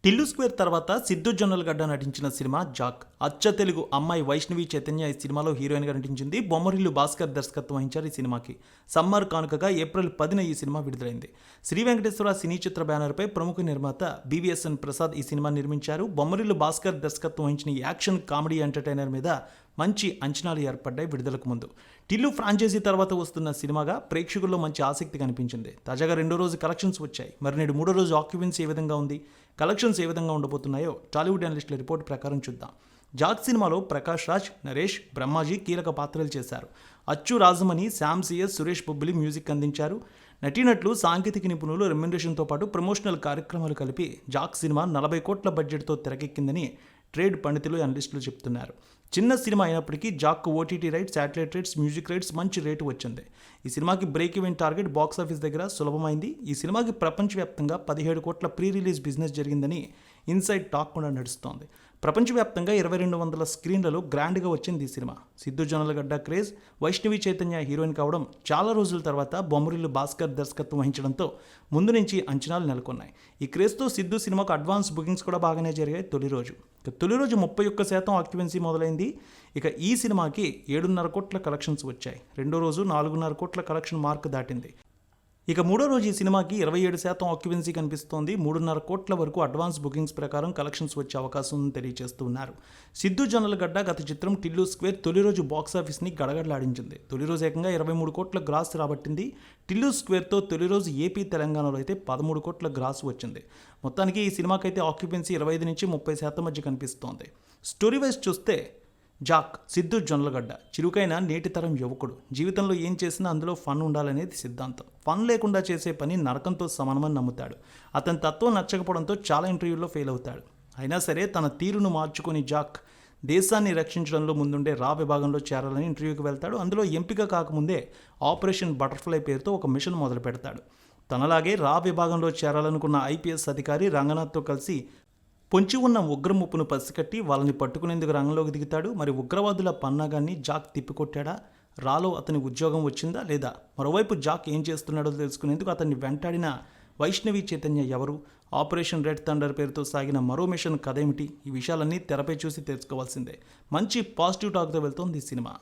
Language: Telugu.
టిల్లు స్క్వేర్ తర్వాత సిద్ధు జొన్నలగడ్డ నటించిన సినిమా జాక్. అచ్చ తెలుగు అమ్మాయి వైష్ణవి చైతన్య ఈ సినిమాలో హీరోయిన్గా నటించింది. బొమ్మరిల్లు భాస్కర్ దర్శకత్వం వహించారు ఈ సినిమాకి. సమ్మర్ కానుకగా ఏప్రిల్ 10న ఈ సినిమా విడుదలైంది. శ్రీ వెంకటేశ్వర సినీ చిత్ర బ్యానర్పై ప్రముఖ నిర్మాత బీవీఎస్ఎన్ ప్రసాద్ ఈ సినిమా నిర్మించారు. బొమ్మరిల్లు భాస్కర్ దర్శకత్వం వహించిన ఈ యాక్షన్ కామెడీ ఎంటర్టైనర్ మీద మంచి అంచనాలు ఏర్పడ్డాయి విడుదలకు ముందు. టిల్లు ఫ్రాంచైజీ తర్వాత వస్తున్న సినిమాగా ప్రేక్షకుల్లో మంచి ఆసక్తి కనిపించింది. తాజాగా రెండో రోజు కలెక్షన్స్ వచ్చాయి. మరి నేడు మూడో రోజు ఆక్యుపెన్సీ ఏ విధంగా ఉంది, కలెక్షన్స్ ఏ విధంగా ఉండబోతున్నాయో టాలీవుడ్ అనలిస్టుల రిపోర్ట్ ప్రకారం చూద్దాం. జాక్ సినిమాలో ప్రకాష్ రాజ్, నరేష్, బ్రహ్మాజీ కీలక పాత్రలు చేశారు. అచ్చు Rajamani, Sam CS, Suresh Bobbili music అందించారు. నటీనటులు, సాంకేతిక నిపుణులు, రెమ్యునరేషన్తో పాటు ప్రమోషనల్ కార్యక్రమాలు కలిపి జాక్ సినిమా 40 కోట్ల బడ్జెట్తో తెరకెక్కిందని ట్రేడ్ పండితులు, అనలిస్టులు చెప్తున్నారు. చిన్న సినిమా అయినప్పటికీ Jack OTT rights, satellite rights, music rights మంచి రేటు వచ్చింది. ఈ సినిమాకి బ్రేక్ ఈవెన్ టార్గెట్ బాక్సాఫీస్ దగ్గర సులభమైంది. ఈ సినిమాకి ప్రపంచవ్యాప్తంగా 17 కోట్ల ప్రీ రిలీజ్ బిజినెస్ జరిగిందని ఇన్సైడ్ టాక్ కూడా నడుస్తోంది. ప్రపంచవ్యాప్తంగా 2200 స్క్రీన్లలో గ్రాండ్గా వచ్చింది ఈ cinema. Siddhu Jonnalagadda craze, Vaishnavi Chaitanya heroine కావడం, చాలా రోజుల తర్వాత బొమ్మరిల్లు భాస్కర్ దర్శకత్వం వహించడంతో ముందు నుంచి అంచనాలు నెలకొన్నాయి. ఈ క్రేజ్తో సిద్ధు సినిమాకు అడ్వాన్స్ బుకింగ్స్ కూడా బాగానే జరిగాయి. తొలి రోజు 31% ఆక్యుపెన్సీ మొదలైంది. ఇక ఈ సినిమాకి 7.5 కోట్ల కలెక్షన్స్ వచ్చాయి. రెండో రోజు 4.5 కోట్ల కలెక్షన్ మార్క్ దాటింది. ఇక మూడో రోజు ఈ సినిమాకి 27% ఆక్యుపెన్సీ కనిపిస్తోంది. 3.5 కోట్ల వరకు అడ్వాన్స్ బుకింగ్స్ ప్రకారం కలెక్షన్స్ వచ్చే అవకాశం ఉందని తెలియజేస్తున్నారు. సిద్ధు జొన్నలగడ్డ గత చిత్రం టిల్లు స్క్వేర్ తొలి రోజు బాక్సాఫీస్ని గడగడలాడించింది. తొలి రోజు ఏకంగా 23 కోట్ల గ్రాస్ రాబట్టింది. టిల్లు స్క్వేర్తో తొలి రోజు ఏపీ, తెలంగాణలో అయితే 13 కోట్ల గ్రాస్ వచ్చింది. మొత్తానికి ఈ సినిమాకైతే ఆక్యుపెన్సీ 25 నుంచి 30% మధ్య కనిపిస్తోంది. స్టోరీ వైజ్ చూస్తే జాక్, సిద్ధు జొన్నలగడ్డ చురుకైన నేటి తరం యువకుడు. జీవితంలో ఏం చేసినా అందులో ఫన్ ఉండాలనేది సిద్ధాంతం. ఫన్ లేకుండా చేసే పని నరకంతో సమానమని నమ్ముతాడు. అతని తత్వం నచ్చకపోవడంతో చాలా ఇంటర్వ్యూల్లో ఫెయిల్ అవుతాడు. అయినా సరే తన తీరును మార్చుకొని జాక్ దేశాన్ని రక్షించడంలో ముందుండే రా విభాగంలో చేరాలని ఇంటర్వ్యూకి వెళ్తాడు. అందులో ఎంపిక కాకముందే ఆపరేషన్ బటర్ఫ్లై పేరుతో ఒక మిషన్ మొదలు పెడతాడు. తనలాగే రా విభాగంలో చేరాలనుకున్న ఐపీఎస్ అధికారి రంగనాథ్తో కలిసి పొంచి ఉన్న ఉగ్రముప్పును పసికట్టి వాళ్ళని పట్టుకునేందుకు రంగంలోకి దిగుతాడు. మరి ఉగ్రవాదుల పన్నాగాన్ని జాక్ తిప్పికొట్టాడా? రాలో అతని ఉద్యోగం వచ్చిందా లేదా? మరోవైపు జాక్ ఏం చేస్తున్నాడో తెలుసుకునేందుకు అతన్ని వెంటాడిన వైష్ణవి చైతన్య ఎవరు? ఆపరేషన్ రెడ్ థండర్ పేరుతో సాగిన మరో మిషన్ కథ ఏమిటి? ఈ విషయాలన్నీ తెరపై చూసి తెలుసుకోవాల్సిందే. మంచి పాజిటివ్ టాక్తో వెళ్తోంది ఈ సినిమా.